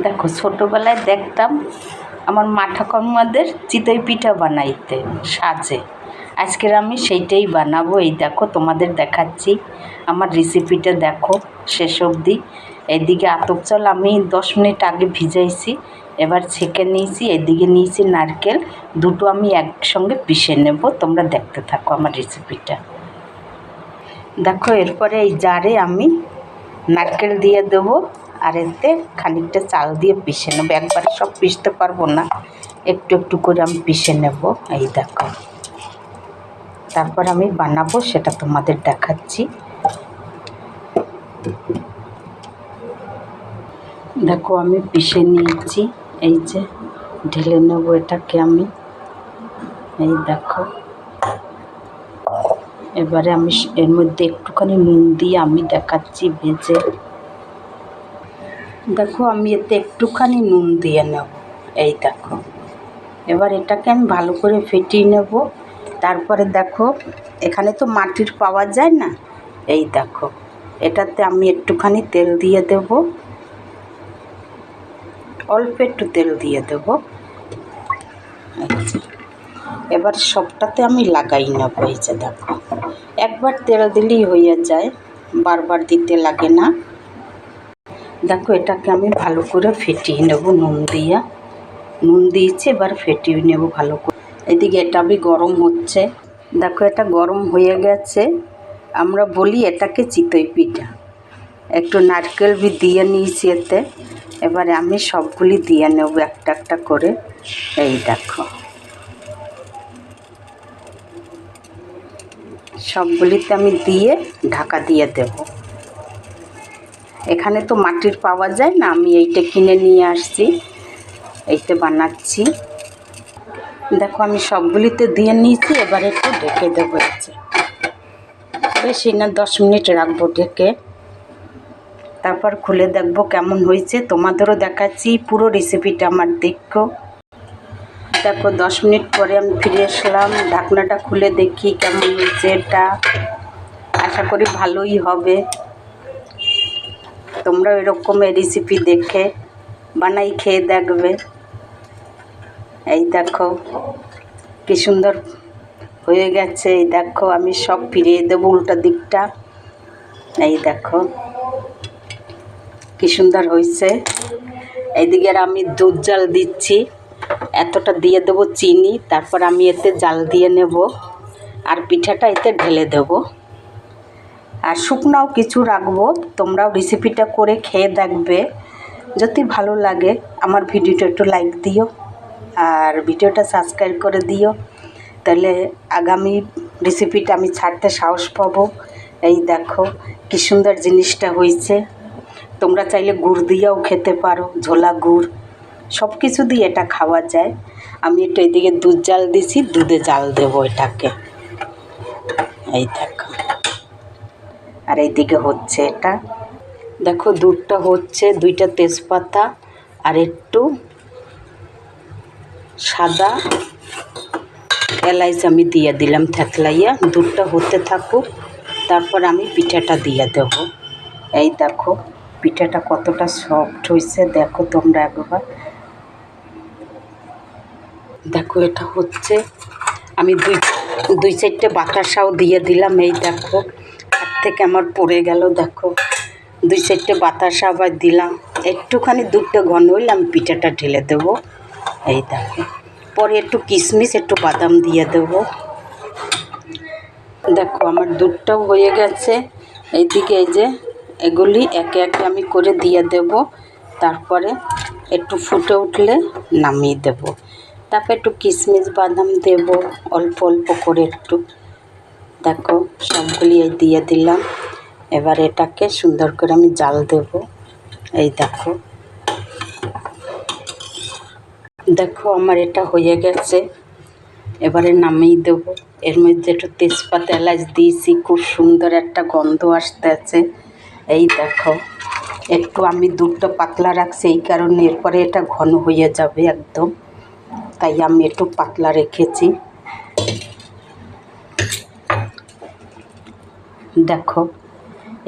দেখো ছোটোবেলায় দেখতাম আমার মা ঠাকুমাদের চিতই পিঠা বানাইতে সাজে। আজকের আমি সেইটাই বানাবো। এই দেখো তোমাদের দেখাচ্ছি আমার রেসিপিটা, দেখো শেষ অবধি। এদিকে আতপ চাল আমি 10 মিনিট আগে ভিজাইছি, এবার ছেঁকে নিয়েছি। এদিকে নিয়েছি নারকেল, দুটো আমি একসঙ্গে পিষে নেব। তোমরা দেখতে থাকো আমার রেসিপিটা। দেখো এরপরে এই জারে আমি নারকেল দিয়ে দেবো, আর এতে খানিকটা চাল দিয়ে পিষে নেবো। একবারে সব পিষতে পারবো না, একটু একটু করে আমি পিষে নেব। এই দেখো, তারপর আমি বানাবো সেটা তোমাদের দেখাচ্ছি। দেখো আমি পিষে নিয়েছি, এই যে ঢেলে নেবো এটাকে আমি। এই দেখো, এবারে আমি এর মধ্যে একটুখানি নুন দিয়ে আমি দেখাচ্ছি ভেজে। দেখো আমি এতে একটুখানি নুন দিয়ে নেব। এই দেখো, এবার এটাকে আমি ভালো করে ফেটিয়ে নেব। তারপরে দেখো এখানে তো মাটির পাওয়া যায় না, এই দেখো এটাতে আমি একটুখানি তেল দিয়ে দেব, অল্প একটু তেল দিয়ে দেব। এবার সবটাতে আমি লাগাই নেব। এই যে দেখো, একবার তেল দিলেই হয়ে যায়, বারবার দিতে লাগে না। দেখো এটাকে আমি ভালো করে ফেটিয়ে নেব নুন দিয়েছি, এবার ফেটিয়ে নেব ভালো করে। এদিকে এটা আমি গরম হচ্ছে। দেখো এটা গরম হয়ে গেছে। আমরা বলি এটাকে চিতই পিঠা। একটু নারকেল দিয়ে নিয়েছি এতে। এবারে আমি সবগুলি দিয়ে নেব একটা একটা করে। এই দেখো, সবগুলিতে আমি দিয়ে ঢাকা দিয়ে দেব। এখানে তো মাটির পাওয়া যায় না, আমি এইটা কিনে নিয়ে আসছি, এইটা বানাচ্ছি। দেখো আমি সবগুলিতে দিয়ে নিয়েছি, এবার একটু ঢেকে দেবো। বেশি না, 10 মিনিট রাখবো ঢেকে। তারপর খুলে দেখবো কেমন হয়েছে, তোমাদেরও দেখাচ্ছি পুরো রেসিপিটা আমার দেখো। দেখো 10 মিনিট পরে আমি ফিরে আসলাম, ঢাকনাটা খুলে দেখি কেমন হয়েছে। এটা আশা করি ভালোই হবে। তোমরা এরকম রেসিপি দেখে বানাই খেয়ে দেখবে। এই দেখো কি সুন্দর হয়ে গেছে। এই দেখো আমি সব ফিরিয়ে দেবো উল্টা দিকটা। এই দেখো কি সুন্দর হয়েছে। এইদিকে আমি দুধ জাল দিচ্ছি, এতটা দিয়ে দেবো চিনি। তারপর আমি এতে জাল দিয়ে নেব, আর পিঠাটা এতে ঢেলে দেব। আর শুকনাও কিছু রাখবো। তোমরাও রেসিপিটা করে খেয়ে দেখবে, যদি ভালো লাগে আমার ভিডিওটা একটু লাইক দিও, আর ভিডিওটা সাবস্ক্রাইব করে দিও, তাহলে আগামী রেসিপিটা আমি ছাড়তে সাহস পাবো। এই দেখো কি সুন্দর জিনিসটা হয়েছে। তোমরা চাইলে গুড় দিয়েও খেতে পারো, ঝোলা গুড়, সব কিছু দিয়ে এটা খাওয়া যায়। আমি একটু এদিকে দুধ জাল দিছি, দুধে জাল দেবো এটাকে। এই দেখো, আর এইদিকে হচ্ছে এটা। দেখো দুধটা হচ্ছে, 2টা তেজপাতা আর একটু সাদা এলাচ আমি দিয়ে দিলাম থেতলাইয়া। দুধটা হতে থাকুক, তারপর আমি পিঠাটা দিয়ে দেব। এই দেখো পিঠাটা কতটা সফট হয়েছে, দেখো তোমরা একবার। দেখো এটা হচ্ছে, আমি দুই চারটে বাতাসাও দিয়ে দিলাম। এই দেখো হাত থেকে আমার পড়ে গেল। দেখো 2-4টে বাতাসা আবার দিলাম। একটুখানি দুধটা ঘন হইলে আমি পিঠাটা ঢেলে দেবো। এই দেখো, পরে একটু কিশমিশ একটু বাদাম দিয়ে দেবো। দেখো আমার দুধটাও হয়ে গেছে। এইদিকে এই যে এগুলি একে একে আমি করে দিয়ে দেব। তারপরে একটু ফুটে উঠলে নামিয়ে দেব। তারপর একটু কিশমিশ বাদাম দেব অল্প অল্প করে একটু। দেখো সবগুলি দিয়ে দিলাম। এবার এটাকে সুন্দর করে আমি জাল দেব। এই দেখো, দেখো আমার এটা হয়ে গেছে। এবারে নামিয়ে দেব। এর মধ্যে একটু তেজপাতা এলাচ দিয়েছি, খুব সুন্দর একটা গন্ধ আসতে আছে। এই দেখো একটু আমি দুধটা পাতলা রাখছি, এই কারণে এরপরে এটা ঘন হয়ে যাবে একদম, তাই আমি একটু পাতলা রেখেছি। দেখো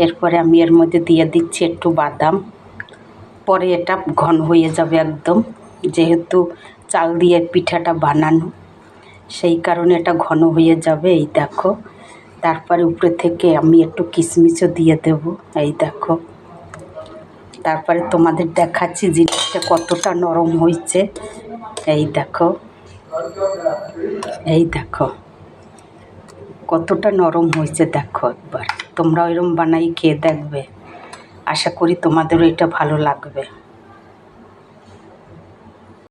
এরপরে আমি এর মধ্যে দিয়ে দিচ্ছি একটু বাদাম, পরে এটা ঘন হয়ে যাবে একদম, যেহেতু চাল দিয়ে পিঠাটা বানানো সেই কারণে এটা ঘন হয়ে যাবে। এই দেখো, তারপরে উপরে থেকে আমি একটু কিশমিশও দিয়ে দেব। এই দেখো, তারপরে তোমাদের দেখাচ্ছি জিনিসটা কতটা নরম হয়েছে। এই দেখো, এই দেখো কতটা নরম হয়েছে। দেখো একবার তোমরা এরকম বানাই খেয়ে দেখবে, আশা করি তোমাদেরও এটা ভালো লাগবে।